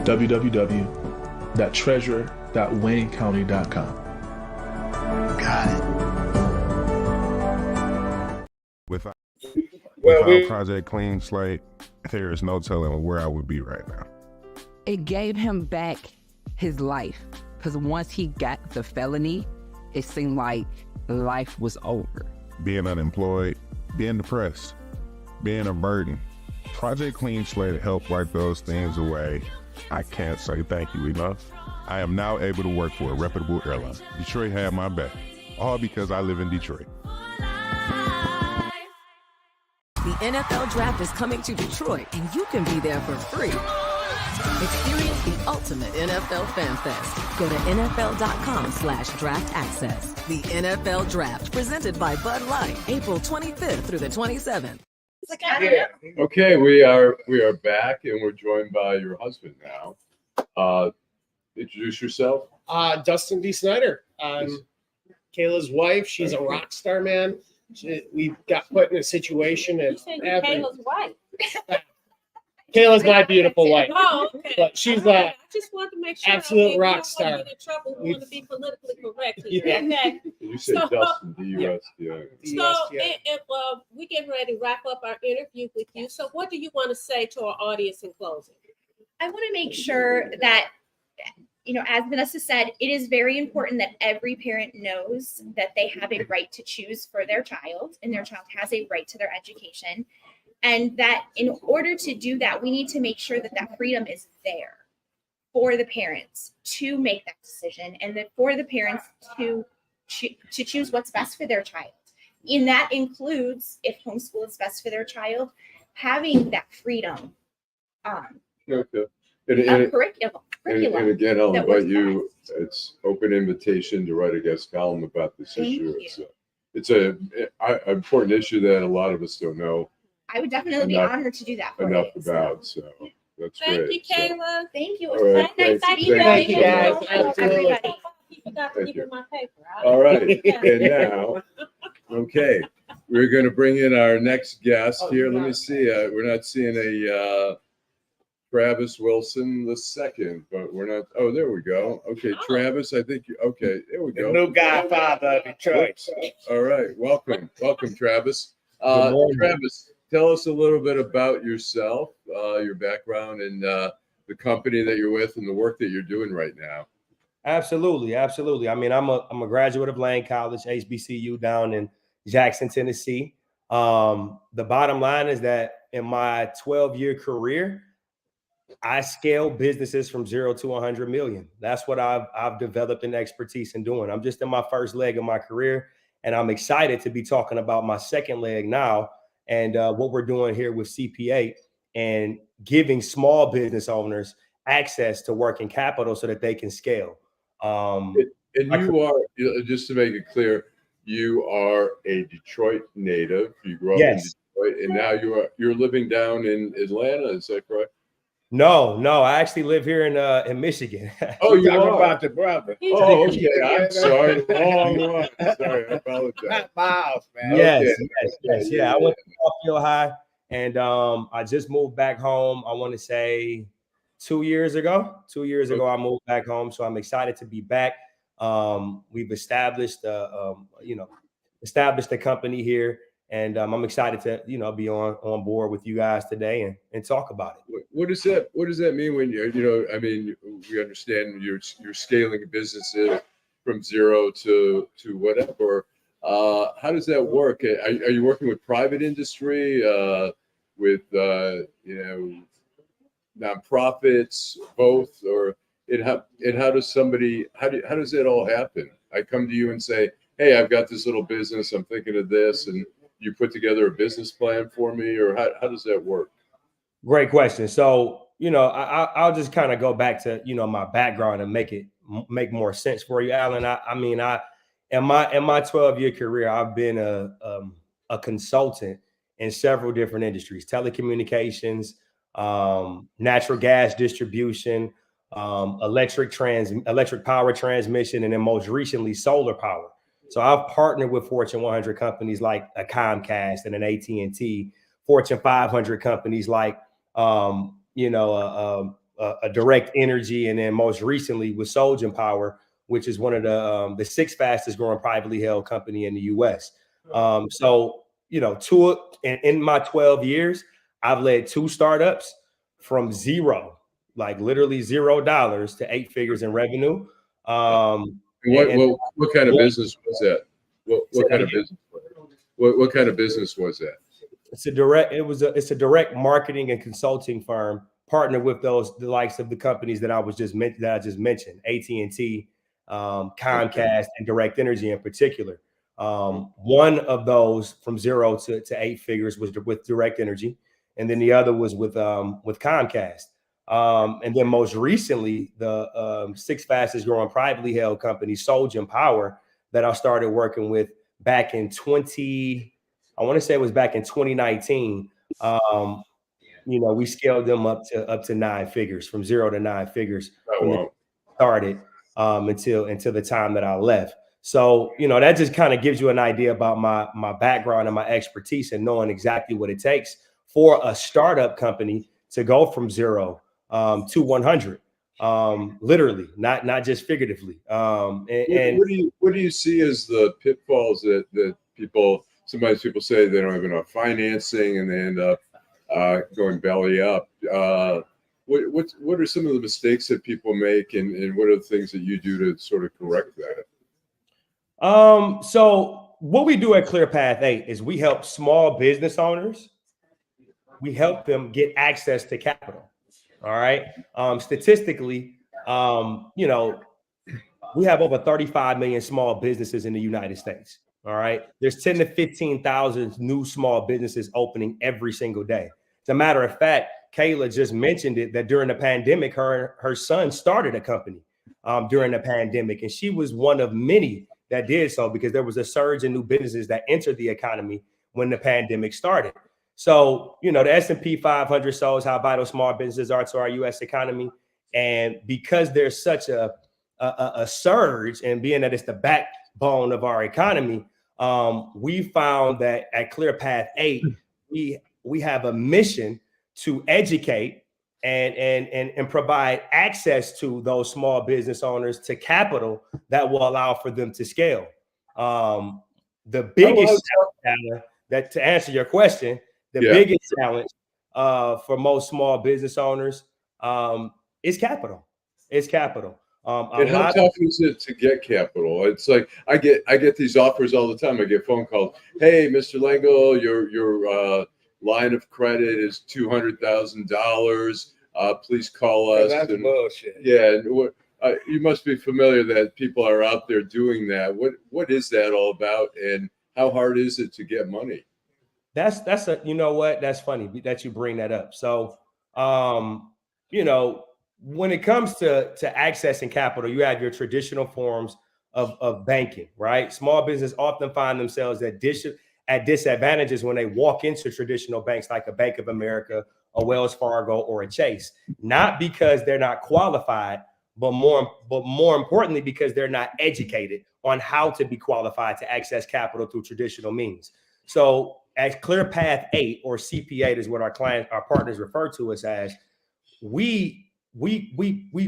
www.treasurer.waynecounty.com. Got it. Without we- Project Clean Slate, there is no telling where I would be right now. It gave him back his life, because once he got the felony, it seemed like life was over. Being unemployed, being depressed, being a burden. Project Clean Slate helped wipe those things away. I can't say thank you enough. I am now able to work for a reputable airline. Detroit had my back, all because I live in Detroit. The NFL Draft is coming to Detroit, and you can be there for free. Experience the ultimate NFL fan fest. Go to NFL.com/draft access. The NFL Draft, presented by Bud Light, April 25th through the 27th. Okay, we are back, and we're joined by your husband now. Introduce yourself. Dustin DeSnyder. I'm Kayla's wife. She's a rock star, man. We got put in a situation. You said you're Kayla's wife. Kayla's my beautiful wife. Oh, okay. But she's I just wanted to make sure. absolute rock I star. don't want to get in trouble. We want to be politically correct here. Yeah. Okay. You say So- Dustin, D-U-S-T-I. So, we're getting ready to wrap up our interview with you. So, what do you want to say to our audience in closing? I want to make sure that, you know, as Vanessa said, it is very important that every parent knows that they have a right to choose for their child, and their child has a right to their education. And that in order to do that, we need to make sure that that freedom is there for the parents to make that decision, and that for the parents to choose what's best for their child. And that includes, if homeschool is best for their child, having that freedom. Okay. Curriculum. And again, I'll that invite works you. It's open invitation to write a guest column about this Thank issue. you. It's an important issue that a lot of us don't know I would definitely be Enough- honored to do that for enough you. about. So that's Thank great. you, Kayla. Thank you. All It was right, nice thank to you. meet you. Thank you, guys. Everybody. You forgot to Thank give you. me my paper. All right. And now, okay, we're going to bring in our next guest here. Let me see. We're not seeing a Travis Wilson II, but we're not. Oh, there we go. Okay, Travis, I think. Okay, there we The go. new godfather of Detroit. All right, welcome, Travis. Good morning. Travis, tell us a little bit about yourself, your background, and the company that you're with, and the work that you're doing right now. Absolutely. I mean, I'm a graduate of Lane College, HBCU, down in Jackson, Tennessee. The bottom line is that in my 12-year career, I scale businesses from 0 to 100 million. That's what I've developed an expertise in doing. I'm just in my first leg of my career, and I'm excited to be talking about my second leg now and what we're doing here with CPA and giving small business owners access to working capital so that they can scale. And you are, just to make it clear, you are a Detroit native. You grew up in Detroit, and now you're living down in Atlanta. Is that correct? No, I actually live here in Michigan. Oh, you talking are about the brother. Oh, okay. I'm sorry. Wrong one. Sorry, I apologize. Not Miles, man. Yes, Okay. yes. Yeah, I went to Caulfield High, and I just moved back home. I want to say 2 years ago. 2 years ago, I moved back home, so I'm excited to be back. We've established, established a company here, and I'm excited to, be on board with you guys today and talk about it. What does that mean when I mean, we understand you're scaling businesses from zero to whatever. How does that work? Are you working with private industry, with nonprofits, both, or how does that all happen? I come to you and say, hey, I've got this little business, I'm thinking of this, and you put together a business plan for me, or how does that work? Great question. So, I'll just kind of go back to, my background and make more sense for you, Allan. In my 12-year career, I've been a consultant in several different industries: telecommunications, natural gas distribution, electric power transmission, and then most recently solar power. So I've partnered with Fortune 100 companies like a Comcast and an AT&T, Fortune 500 companies like a Direct Energy, and then most recently with Solgen Power, which is one of the 6th fastest growing privately held company in the U.S. In my 12 years, I've led 2 startups from zero, like literally $0 to 8 figures in revenue. What kind of business was that? What kind of business? What kind of business was that? It's a direct marketing and consulting firm partnered with the likes of the companies that I just mentioned, AT&T, Comcast, and Direct Energy in particular. One of those from 0 to 8 figures was with Direct Energy, and then the other was with Comcast. And then most recently, the 6th fastest growing privately held company, Solgen Power, that I started working with back in 2019. We scaled them up to 9 figures, from 0 to 9 figures when they started until the time that I left. So, that just kind of gives you an idea about my background and my expertise, and knowing exactly what it takes for a startup company to go from 0 to 100, literally, not just figuratively. What do you see as the pitfalls that sometimes people say they don't have enough financing and they end up going belly up? What are some of the mistakes that people make, and what are the things that you do to sort of correct that? So what we do at ClearPath 8 is we help small business owners. We help them get access to capital. All right. Statistically, we have over 35 million small businesses in the United States. All right. There's 10 to 15,000 new small businesses opening every single day. As a matter of fact, Kayla just mentioned it, that during the pandemic, her son started a company during the pandemic, and she was one of many that did so, because there was a surge in new businesses that entered the economy when the pandemic started. So, the S&P 500 shows how vital small businesses are to our U.S. economy. And because there's such a surge, and being that it's the backbone of our economy, we found that at ClearPath 8, we have a mission to educate and provide access to those small business owners to capital that will allow for them to scale. The biggest challenge, that to answer your question, biggest challenge for most small business owners is capital. It's capital. And how tough is it to get capital? It's like I get these offers all the time. I get phone calls. Hey, Mr. Lengel, your line of credit is $200,000. Please call us. That's bullshit. Yeah, and you must be familiar that people are out there doing that. What is that all about, and how hard is it to get money? That's funny that you bring that up. So, when it comes to accessing capital, you have your traditional forms of banking, right? Small business often find themselves at disadvantages when they walk into traditional banks like a Bank of America a Wells Fargo, or a Chase, not because they're not qualified, but more importantly, because they're not educated on how to be qualified to access capital through traditional means. So as Clear Path 8, or CP8 is what our partners refer to us as, we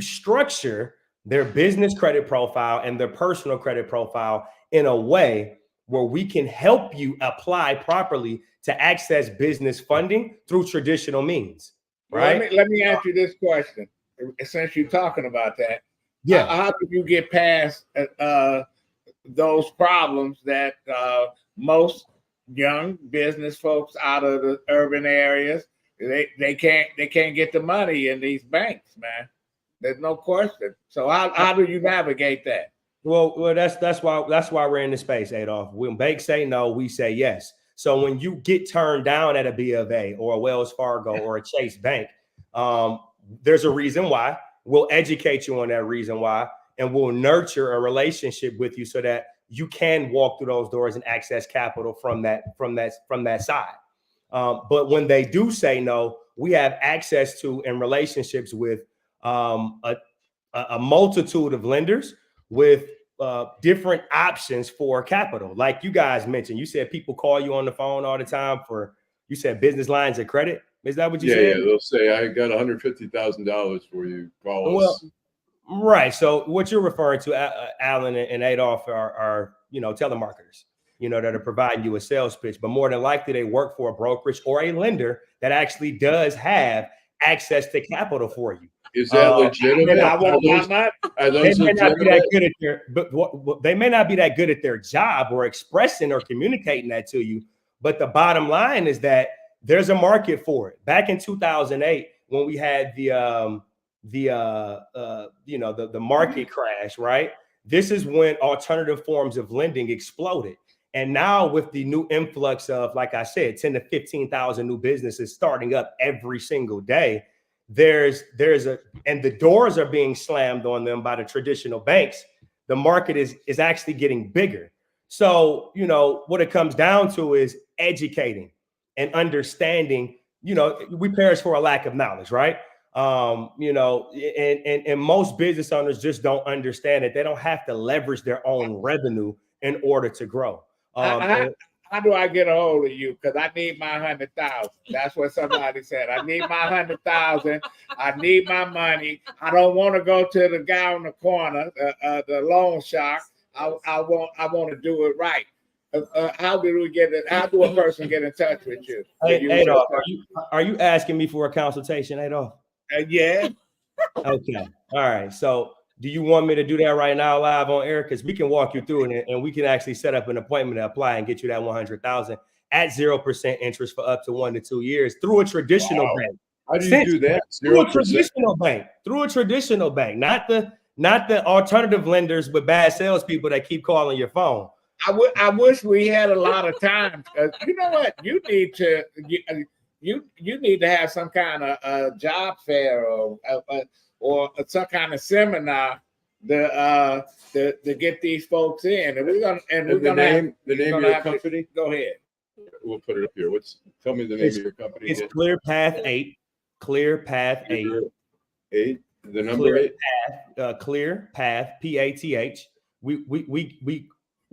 structure their business credit profile and their personal credit profile in a way where we can help you apply properly to access business funding through traditional means. Right? Let me ask you this question. Since you're talking about that, yeah, how do you get past those problems that most young business folks out of the urban areas, they can't get the money in these banks, man? There's no question. So how do you navigate that? Well, that's why we're in the space, Adolph. When banks say no, we say yes. So when you get turned down at a B of A or a Wells Fargo or a Chase Bank, there's a reason why. We'll educate you on that reason why, and we'll nurture a relationship with you so that you can walk through those doors and access capital from that side. But when they do say no, we have access to and relationships with a multitude of lenders with different options for capital. Like you guys mentioned, you said people call you on the phone all the time for, you said business lines of credit. Is that what you said? Yeah, they'll say, I got $150,000 for you. Call us. Right. So what you're referring to, Allan and Adolph, are telemarketers, that are providing you a sales pitch, but more than likely they work for a brokerage or a lender that actually does have access to capital for you. Is that legitimate? They may not be that good at their job or expressing or communicating that to you. But the bottom line is that there's a market for it. Back in 2008, when we had the market crash, right? This is when alternative forms of lending exploded. And now with the new influx of, like I said, 10 to 15,000 new businesses starting up every single day, and the doors are being slammed on them by the traditional banks. The market is actually getting bigger. So, what it comes down to is educating and understanding. We perish for a lack of knowledge, right? And most business owners just don't understand that they don't have to leverage their own revenue in order to grow. How do I get a hold of you? Because I need my 100,000. That's what somebody said. I need my 100,000. I need my money. I don't want to go to the guy on the corner, the loan shark. I want to do it right. How do we get it? How do a person get in touch with you? Adolph, are you asking me for a consultation, Adolph? Yeah. Okay. All right. So do you want me to do that right now live on air? Because we can walk you through it, and we can actually set up an appointment to apply and get you that 100,000 at 0% interest for up to 1 to 2 years through a traditional bank. How do you do that? 0%? Through a traditional bank, not the alternative lenders with bad salespeople that keep calling your phone. I wish we had a lot of time. You know what? You need to have some kind of job fair or some kind of seminar to get these folks in. And we're gonna name of your company. Go ahead. We'll put it up here. Tell me the name of your company. It's Clear Path 8. Clear Path 8. 8. The number 8. Clear Path, PATH.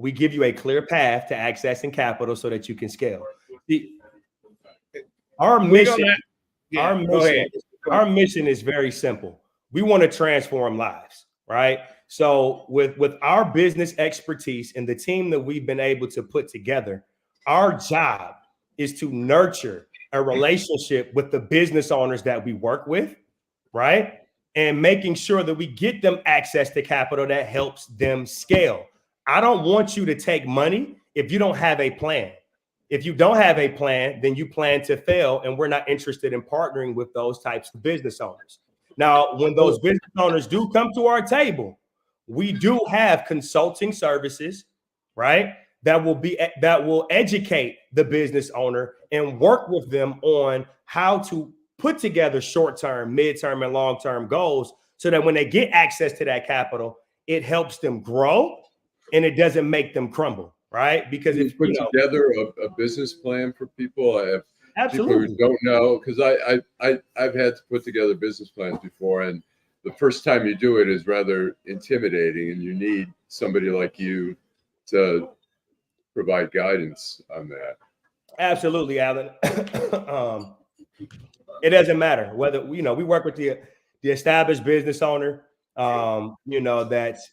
We give you a clear path to accessing capital so that you can scale. Our mission is very simple. We want to transform lives, right? So with our business expertise and the team that we've been able to put together, our job is to nurture a relationship with the business owners that we work with, right? And making sure that we get them access to capital that helps them scale. I don't want you to take money if you don't have a plan. If you don't have a plan, then you plan to fail, and we're not interested in partnering with those types of business owners. Now, when those business owners do come to our table, we do have consulting services, right? That will educate the business owner and work with them on how to put together short-term, mid-term, and long-term goals so that when they get access to that capital, it helps them grow and it doesn't make them crumble, right? Because if you put together a business plan for people, people who don't know, because I've had to put together business plans before, and the first time you do it is rather intimidating, and you need somebody like you to provide guidance on that. Absolutely, Allan. It doesn't matter whether we work with the established business owner, that's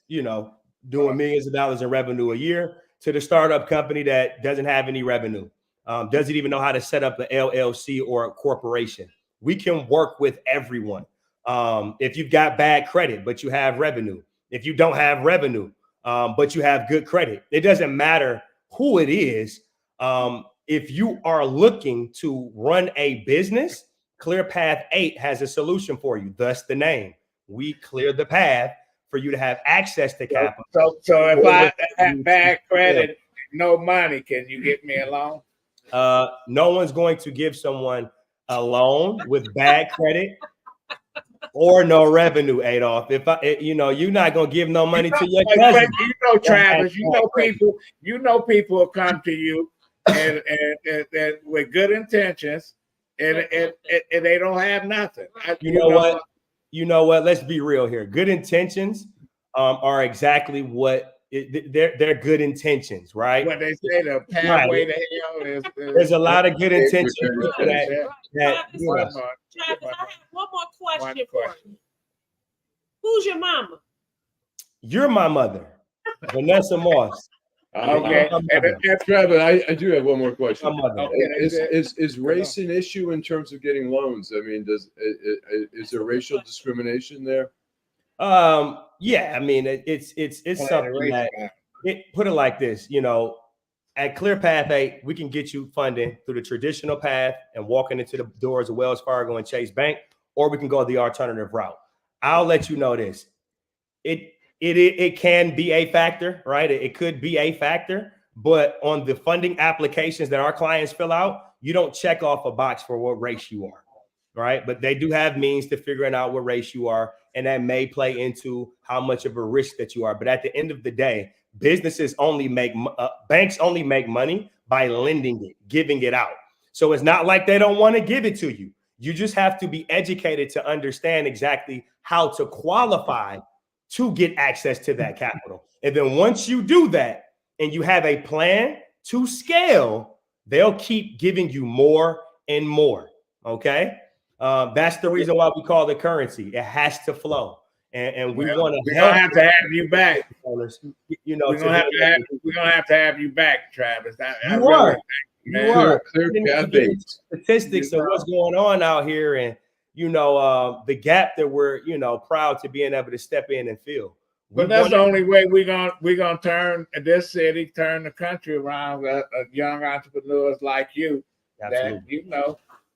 doing millions of dollars in revenue a year, to the startup company that doesn't have any revenue, doesn't even know how to set up an LLC or a corporation. We can work with everyone. If you've got bad credit but you have revenue, if you don't have revenue but you have good credit, it doesn't matter who it is. If you are looking to run a business, ClearPath 8 has a solution for you. Thus the name. We clear the path for you to have access to capital. So if I have bad credit, no money, can you get me a loan? No one's going to give someone a loan with bad credit or no revenue, Adolph. You're not gonna give no money to your cousin. Travis, people will come to you and with good intentions, and they don't have nothing. You know what? Let's be real here. Good intentions are exactly what they're good intentions, right? What they say, the pathway to hell is. There's a lot of good intentions. Travis, I have one more question for you. Who's your mama? You're my mother, Vanessa Moss. Okay. Travis, I do have one more question. Is race an issue in terms of getting loans? I mean, is there racial discrimination there? Yeah, I mean, it's something that put it like this, at ClearPath 8, we can get you funding through the traditional path and walking into the doors of Wells Fargo and Chase Bank, or we can go the alternative route. I'll let you know this. It can be a factor, right? It could be a factor, but on the funding applications that our clients fill out, you don't check off a box for what race you are, right? But they do have means to figuring out what race you are, and that may play into how much of a risk that you are. But at the end of the day, businesses only banks only make money by lending it, giving it out. So it's not like they don't want to give it to you. You just have to be educated to understand exactly how to qualify to get access to that capital. And then once you do that and you have a plan to scale, they'll keep giving you more and more. Okay. That's the reason why we call it currency. It has to flow. And we want to. We're gonna have to have you back. We're gonna have to have you back, Travis. You are. Statistics of what's going on out here, and the gap that we're proud to being able to step in and fill. But that's the only way we're gonna turn this city, turn the country around. Young entrepreneurs like you, absolutely.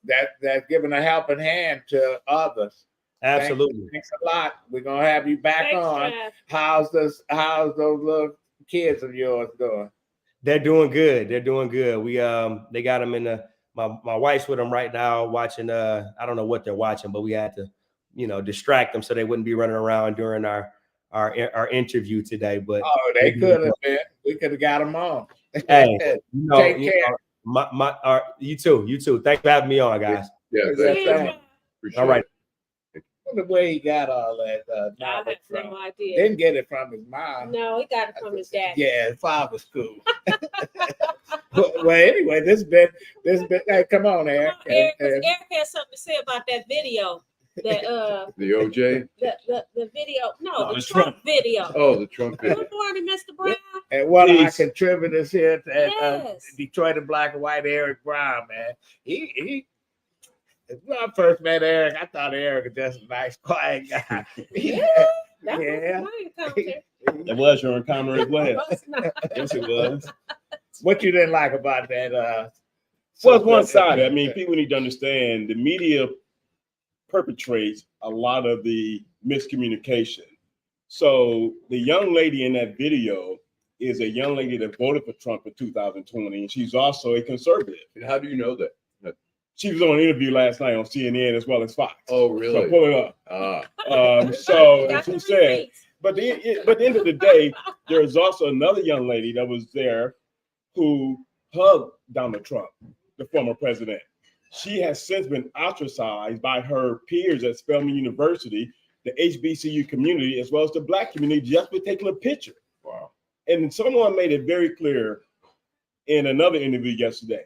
That's giving a helping hand to others. Absolutely. Thanks a lot. We're gonna have you back on. How's those little kids of yours doing? They're doing good. They're doing good. We they got them in my wife's with them right now watching I don't know what they're watching, but we had to distract them so they wouldn't be running around during our interview today. But they could have been. We could have got them on. Hey, take care. You too. Thanks for having me on, guys. Yeah. All right. The way he got all that knowledge from. No idea. Didn't get it from his mom. No, he got it from his dad. Yeah, his father's cool. Well, anyway, this been. Hey, come on, Eric. Eric has something to say about that video. That the OJ. The video. No, the Trump video. Oh, the Trump video. Good morning, Mr. Brown. And one of our contributors here at Detroit and Black and White, Eric Brown, man. He when I first met Eric, I thought Eric was just a nice, quiet guy. It was your encounter as well. Yes, it was. What you didn't like about that? Well, it's one-sided. I mean, people need to understand the media perpetrates a lot of the miscommunication. So the young lady in that video is a young lady that voted for Trump in 2020, and she's also a conservative. And how do you know that? She was on an interview last night on CNN as well as Fox. Oh, really? So pull it up. So as you said, but at the end of the day, there's also another young lady that was there who hugged Donald Trump, the former president. she has since been ostracized by her peers at Spelman University, the HBCU community, as well as the Black community, just for taking a picture. Wow. And someone made it very clear in another interview yesterday.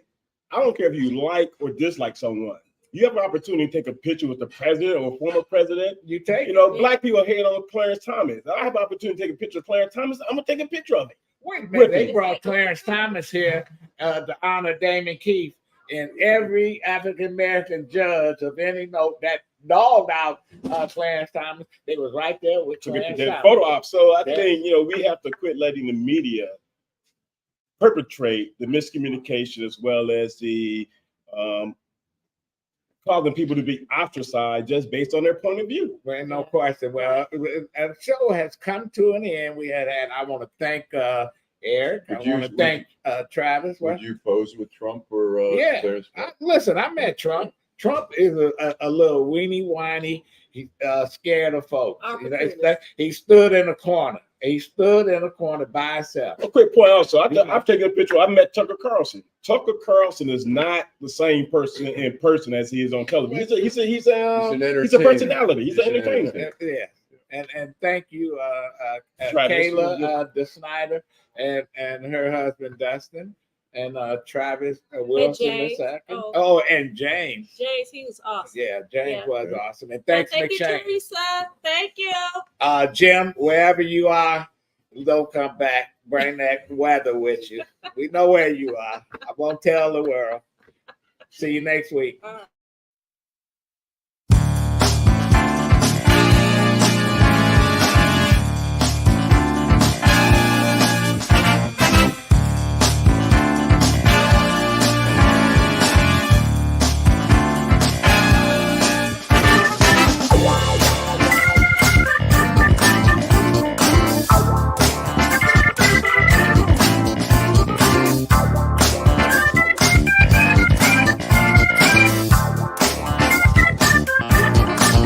I don't care if you like or dislike someone. You have an opportunity to take a picture with the president or former president. You take, Black people hate on Clarence Thomas. I have an opportunity to take a picture of Clarence Thomas. I'm gonna take a picture of it. Wait a minute, they brought Clarence Thomas here to honor Damon Keith, and every African American judge of any note that dogged out Clarence Thomas, they was right there with Clarence Thomas. Photo op. So I think we have to quit letting the media perpetrate the miscommunication as well as the causing people to be ostracized just based on their point of view. Well, no question. Well, the show has come to an end. I want to thank Eric. I want to thank Travis. Would you pose with Trump or Clarence? Listen, I met Trump. Trump is a little weenie whiny. He's scared of folks. He stood in a corner. He stood in a corner by himself. A quick point also, I've taken a picture. I met Tucker Carlson. Tucker Carlson is not the same person in person as he is on television. He's a personality. He's an entertainer. Yeah. And thank you, Kayla DeSnyder and her husband Dustin, and Travis Wilson II. And James. James, he was awesome. Yeah, James was awesome. And thanks, thank you, McShane. Teresa. Thank you. Jim, wherever you are, don't come back. Bring that weather with you. We know where you are. I won't tell the world. See you next week.